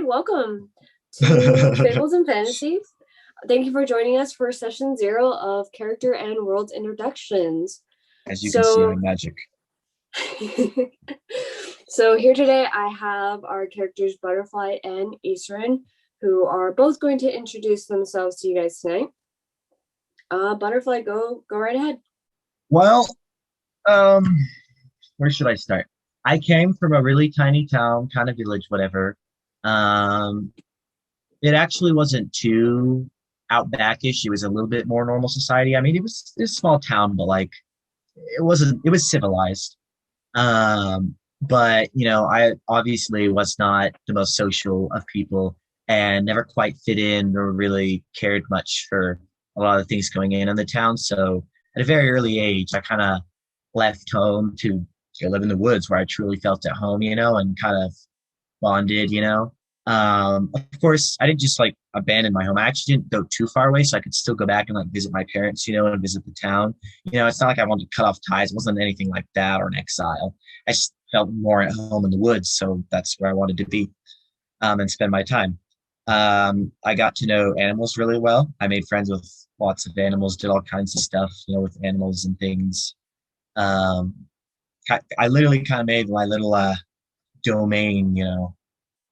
welcome to Fables and Fantasies. Thank you for joining us for session 0 of character and world introductions. As you can see, I'm magic. So here today I have our characters Butterfly and Issoran, who are both going to introduce themselves to you guys tonight. Butterfly, go right ahead. Well, where should I start? I came from a really tiny town, kind of village, whatever. It actually wasn't too outbackish. It was a little bit more normal society. I mean, it was a small town, but like it was civilized. But I obviously was not the most social of people and never quite fit in or really cared much for a lot of things going in the town. So at a very early age, I kind of left home to live in the woods where I truly felt at home, and kind of bonded. Of course, I didn't just like abandon my home. I actually didn't go too far away, so I could still go back and like visit my parents, and visit the town. It's not like I wanted to cut off ties. It wasn't anything like that or an exile. I just felt more at home in the woods, so that's where I wanted to be and spend my time. I got to know animals really well. I made friends with lots of animals, did all kinds of stuff, with animals and things. I literally kind of made my little domain,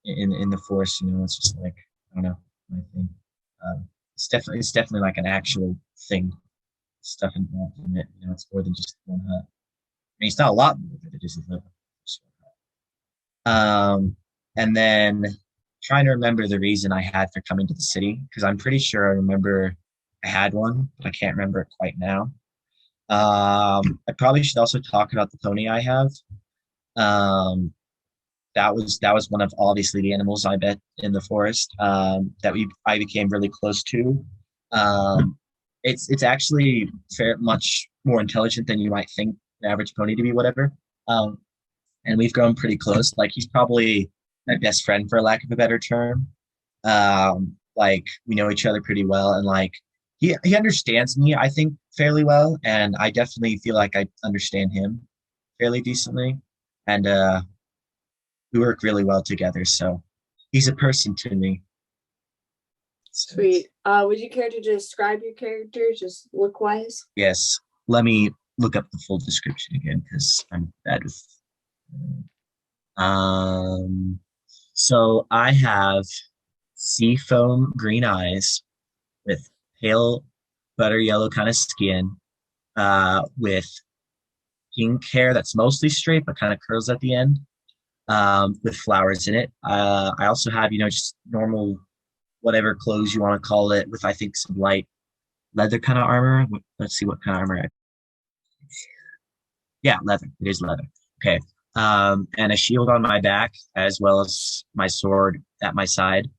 in the forest. It's just like, I don't know, my thing. It's definitely like an actual thing, stuff involved in it. It's more than just one hut. I mean, it's not a lot more, but it is a little. And then trying to remember the reason I had for coming to the city, because I'm pretty sure I remember I had one, but I can't remember it quite now. I probably should also talk about the pony I have. That was one of obviously the animals I met in the forest that I became really close to. It's actually much more intelligent than you might think the average pony to be, whatever. And we've grown pretty close. Like, he's probably my best friend, for lack of a better term. Like, we know each other pretty well, and like he understands me, I think, fairly well, and I definitely feel like I understand him fairly decently, and we work really well together. So he's a person to me. Sweet. Would you care to describe your character, just look wise? Yes. Let me look up the full description again, because I'm bad with. So I have seafoam green eyes with pale butter yellow kind of skin, with pink hair that's mostly straight but kind of curls at the end, with flowers in it. I also have, just normal, whatever clothes you want to call it, with I think some light leather kind of armor. Let's see what kind of armor. Yeah, leather. It is leather. Okay. And a shield on my back, as well as my sword at my side.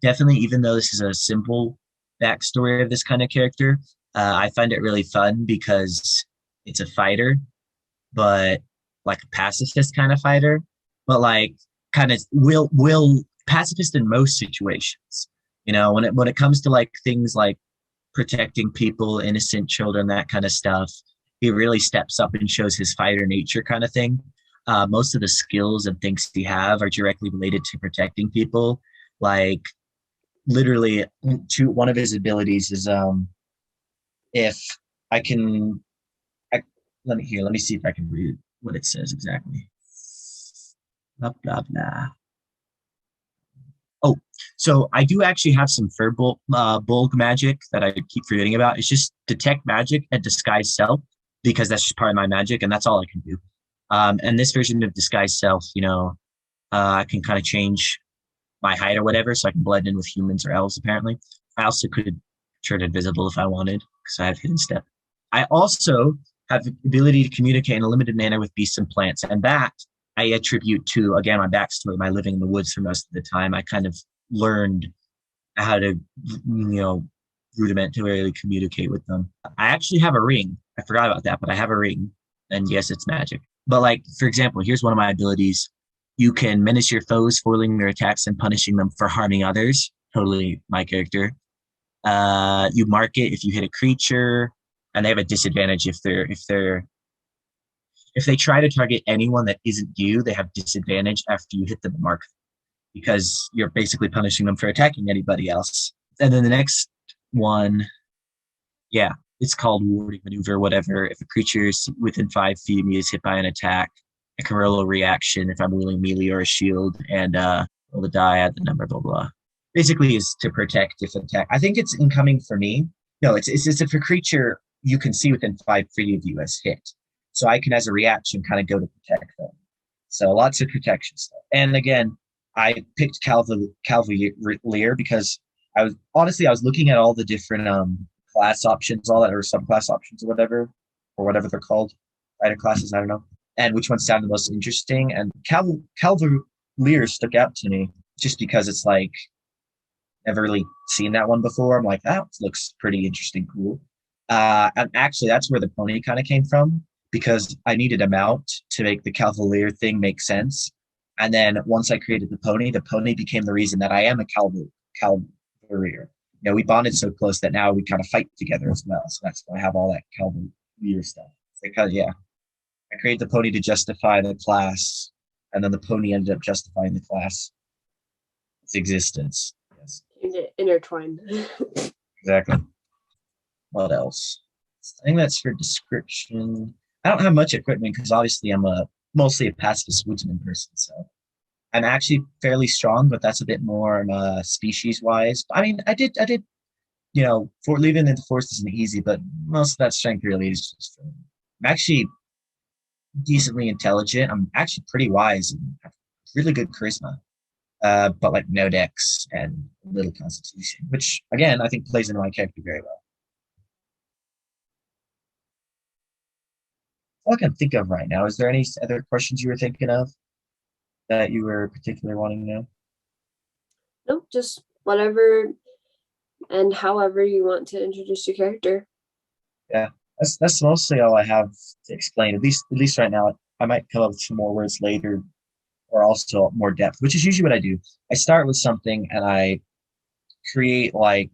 Definitely, even though this is a simple backstory of this kind of character, I find it really fun because it's a fighter, but like a pacifist kind of fighter, but like kind of will pacifist in most situations. When it comes to like things like protecting people, innocent children, that kind of stuff, he really steps up and shows his fighter nature kind of thing. Most of the skills and things he have are directly related to protecting people. Like, literally, one of his abilities is if I can, let me see if I can read what it says exactly. Blah blah blah. Oh, so I do actually have some Firbolg magic that I keep forgetting about. It's just detect magic and disguise self, because that's just part of my magic, and that's all I can do. And this version of disguise self, I can kind of change my height or whatever, so I can blend in with humans or elves, apparently. I also could turn invisible if I wanted, because I have hidden step. I also have the ability to communicate in a limited manner with beasts and plants, and that I attribute to, again, my backstory, my living in the woods for most of the time. I kind of learned how to, rudimentarily communicate with them. I actually have a ring. I forgot about that, but I have a ring, and yes, it's magic. But like, for example, here's one of my abilities. You can menace your foes, foiling their attacks and punishing them for harming others. Totally my character. You mark it if you hit a creature, and they have a disadvantage if they try to target anyone that isn't you. They have disadvantage after you hit them and mark them. because you're basically punishing them for attacking anybody else. And then the next one, yeah, it's called warding maneuver, whatever. If a creature is within 5 feet of me is hit by an attack, I can roll a reaction if I'm rolling melee or a shield, and roll the die, add the number, blah, blah. Basically is to protect if attack. I think it's incoming for me. No, it's if a creature you can see within 5 feet of you is hit. So I can, as a reaction, kind of go to protect them. So lots of protection stuff. And again, I picked Cavalier because I was looking at all the different class options, all that, or subclass options, or whatever they're called, fighter classes. I don't know, and which one sounded most interesting. And Cavalier stuck out to me just because it's like never really seen that one before. I'm like, that looks pretty interesting, cool. And actually, that's where the pony kind of came from, because I needed a mount to make the Cavalier thing make sense. And then once I created the pony became the reason that I am a Cavalier. You know, we bonded so close that now we kind of fight together as well. So that's why I have all that Cavalier stuff. Because, yeah, I created the pony to justify the class, and then the pony ended up justifying the class, its existence. Yes. Intertwined. Exactly. What else? I think that's for description. I don't have much equipment because obviously I'm mostly a pacifist woodsman person, so I'm actually fairly strong, but that's a bit more species wise. I mean, I did, for living in the forest isn't easy, but most of that strength really is just. I'm actually decently intelligent. I'm actually pretty wise and have really good charisma, but like no dex and little constitution, which again I think plays into my character very well. All I can think of right now. Is there any other questions you were thinking of that you were particularly wanting to know? Nope, just whatever and however you want to introduce your character. Yeah, that's mostly all I have to explain. At least right now. I might come up with some more words later, or also more depth, which is usually what I do. I start with something and I create like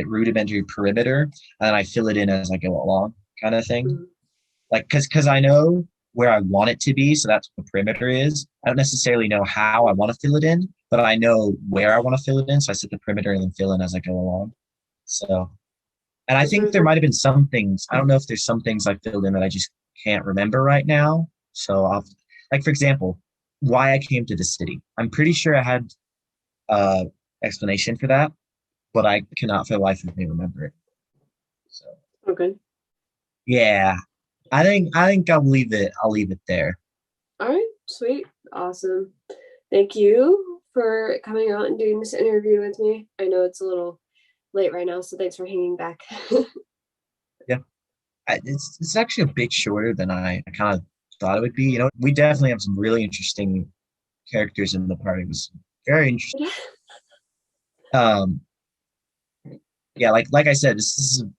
rudimentary perimeter, and then I fill it in as I go along, kind of thing. Mm-hmm. Like because I know where I want it to be, so that's what the perimeter is. I don't necessarily know how I want to fill it in, but I know where I want to fill it in, so I set the perimeter and then fill in as I go along. So, and I think there might have been some things. I don't know if there's some things I filled in that I just can't remember right now. So, like for example, why I came to the city. I'm pretty sure I had explanation for that, but I cannot for the life of me remember it. So, okay. Yeah. I think I'll leave it there. All right, sweet, awesome. Thank you for coming out and doing this interview with me. I know it's a little late right now, so thanks for hanging back. Yeah, it's actually a bit shorter than I kind of thought it would be. You know, we definitely have some really interesting characters in the party. It was very interesting. Yeah, like I said, this is a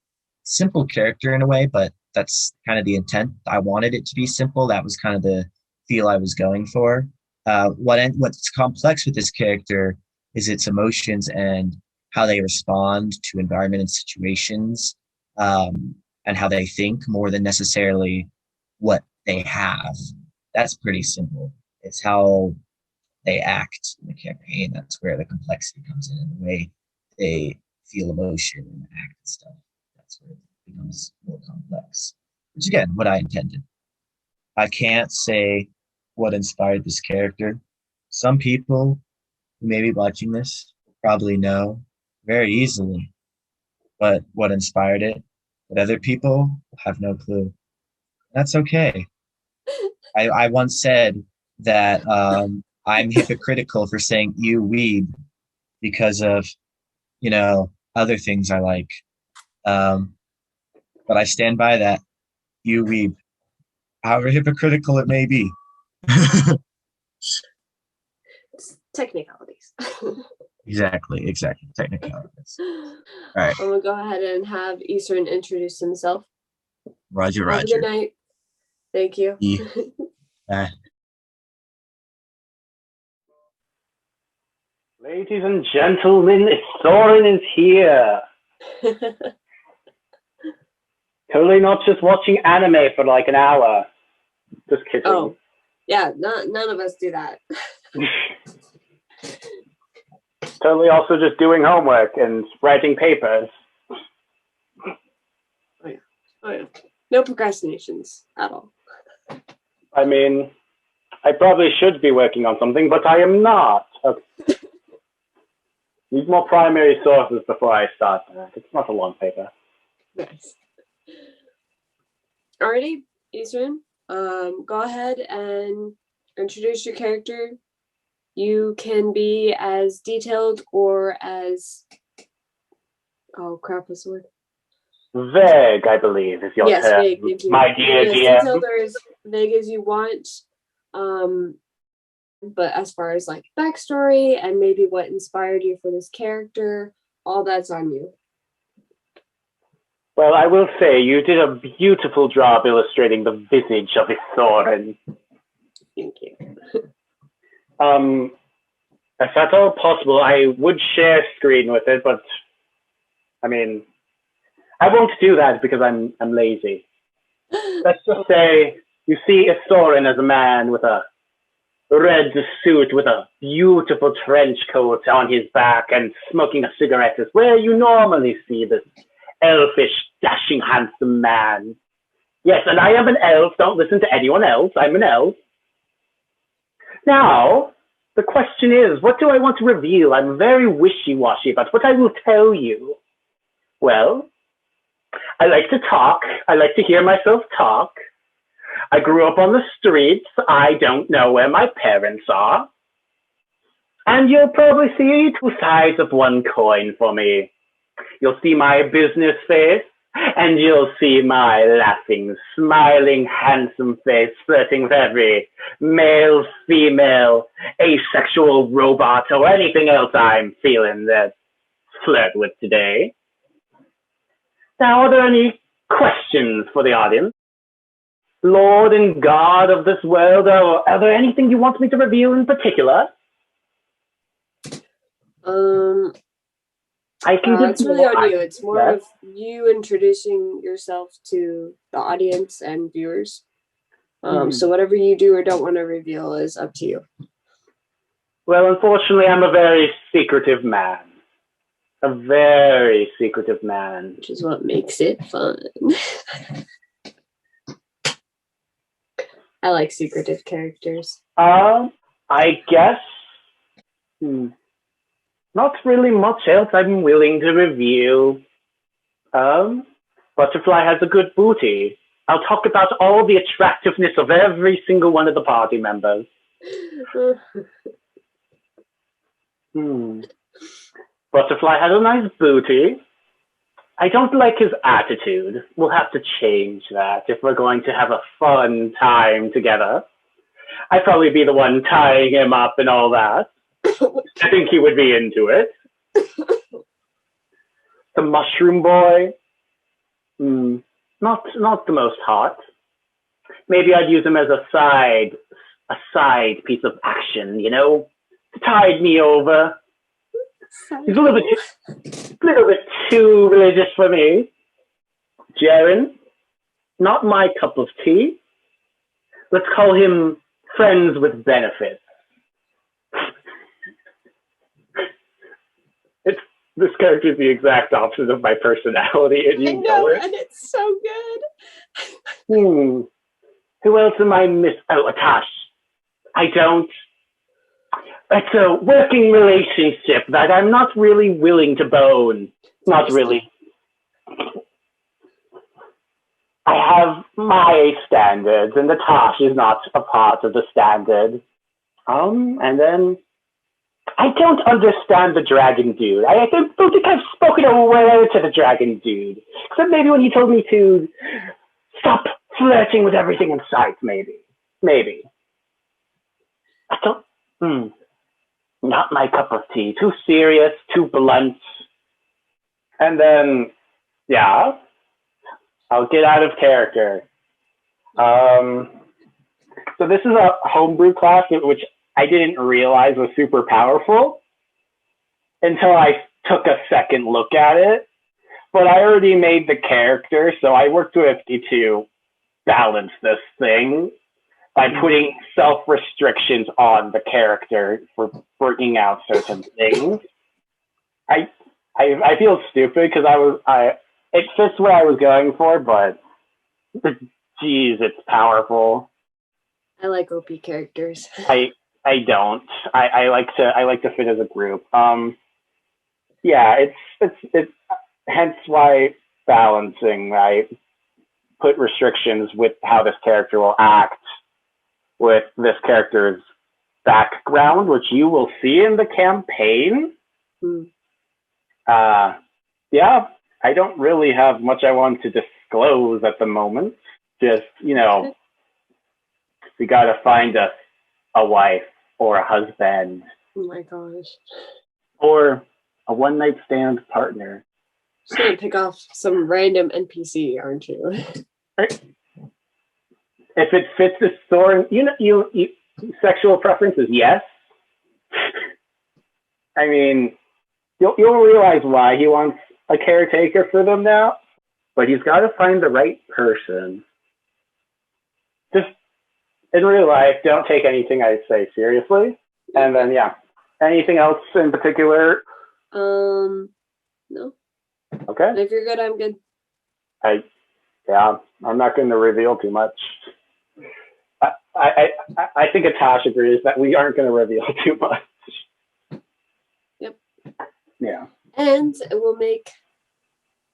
simple character in a way, but that's kind of the intent. I wanted it to be simple. That was kind of the feel I was going for. What's complex with this character is its emotions and how they respond to environment and situations, and how they think more than necessarily what they have. That's pretty simple. It's how they act in the campaign. That's where the complexity comes in the way they feel emotion and act and stuff. That's where it becomes more complex, which again, what I intended. I can't say what inspired this character. Some people who may be watching this probably know very easily what inspired it, but other people have no clue. That's okay. I once said that I'm hypocritical for saying "you weeb" because of other things I like. But I stand by that. You weeb, however hypocritical it may be. It's technicalities. Exactly. Technicalities. All right. I'm gonna go ahead and have Issoran introduce himself. Roger. Have a good night. Thank you. Yeah. Ladies and gentlemen, Issoran is here. Totally not just watching anime for like an hour. Just kidding. Oh, yeah, none of us do that. Totally also just doing homework and writing papers. Oh yeah. No procrastinations at all. I mean, I probably should be working on something, but I am not. Okay. Need more primary sources before I start that. It's not a long paper. Nice. Alrighty, Issoran, go ahead and introduce your character. You can be as detailed or as what's the word? Vague, I believe, is your Yes, term. vague. Thank you. My dear As DM. detailed or as vague as you want. But as far as like backstory and maybe what inspired you for this character, all that's on you. Well, I will say you did a beautiful job illustrating the visage of Issoran. Thank you. If at all possible, I would share screen with it, but I mean, I won't do that because I'm lazy. Let's just say you see Issoran as a man with a red suit with a beautiful trench coat on his back and smoking a cigarette is where you normally see this elfish, dashing, handsome man. Yes, and I am an elf. Don't listen to anyone else. I'm an elf. Now, the question is, what do I want to reveal? I'm very wishy-washy about what I will tell you. Well, I like to talk. I like to hear myself talk. I grew up on the streets. I don't know where my parents are. And you'll probably see two sides of one coin for me. You'll see my business face, and you'll see my laughing, smiling, handsome face flirting with every male, female, asexual robot, or anything else I'm feeling that flirt with today. Now, are there any questions for the audience? Lord and God of this world, or are there anything you want me to reveal in particular? I can it's really on you. It's more of you introducing yourself to the audience and viewers. So whatever you do or don't want to reveal is up to you. Well, unfortunately, I'm a very secretive man. A very secretive man. Which is what makes it fun. I like secretive characters. I guess not really much else I'm willing to reveal. Butterfly has a good booty. I'll talk about all the attractiveness of every single one of the party members. Butterfly has a nice booty. I don't like his attitude. We'll have to change that if we're going to have a fun time together. I'd probably be the one tying him up and all that. I think he would be into it. The mushroom boy. Not the most hot. Maybe I'd use him as a side piece of action, you know, to tide me over. He's a little bit too religious for me. Jaren, not my cup of tea. Let's call him friends with benefits. This character is the exact opposite of my personality, and you know it. And it's so good. Who else am I Atash. I don't. It's a working relationship that I'm not really willing to bone. Not really. I have my standards, and Atash is not a part of the standard. And then I don't understand the dragon dude. I don't think I've spoken a word to the dragon dude. Except maybe when he told me to stop flirting with everything in sight, maybe. I don't, not my cup of tea. Too serious, too blunt. And then, yeah, I'll get out of character. So this is a homebrew class, which I didn't realize was super powerful until I took a second look at it. But I already made the character, so I worked with you to balance this thing by putting self-restrictions on the character for bringing out certain things. I feel stupid because it fits what I was going for, but geez, it's powerful. I like OP characters. I don't. I like to fit as a group. Yeah, it's hence why balancing. I put restrictions with how this character will act with this character's background, which you will see in the campaign. Yeah, I don't really have much I want to disclose at the moment. Just, we gotta find a wife or a husband. Oh my gosh. Or a one-night stand partner. Just gonna pick off some random NPC, aren't you? If it fits the story, you sexual preferences, yes. I mean, you'll realize why he wants a caretaker for them now, but he's got to find the right person. Just in real life, don't take anything I say seriously. And then, yeah, anything else in particular? No. Okay. If you're good, I'm good. I'm not going to reveal too much. I think Atash agrees that we aren't going to reveal too much. Yep. Yeah. And it will make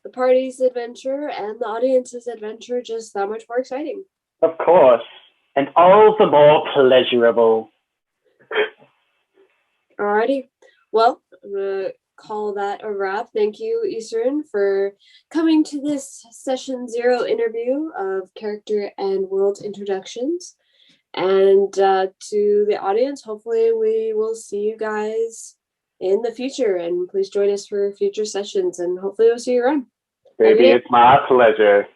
the party's adventure and the audience's adventure just that much more exciting. Of course. And all the more pleasurable. Alrighty. Well, I'm going to call that a wrap. Thank you, Issoran, for coming to this session 0 interview of character and world introductions. And to the audience, hopefully we will see you guys in the future. And please join us for future sessions. And hopefully we'll see you around. Baby, it's my pleasure.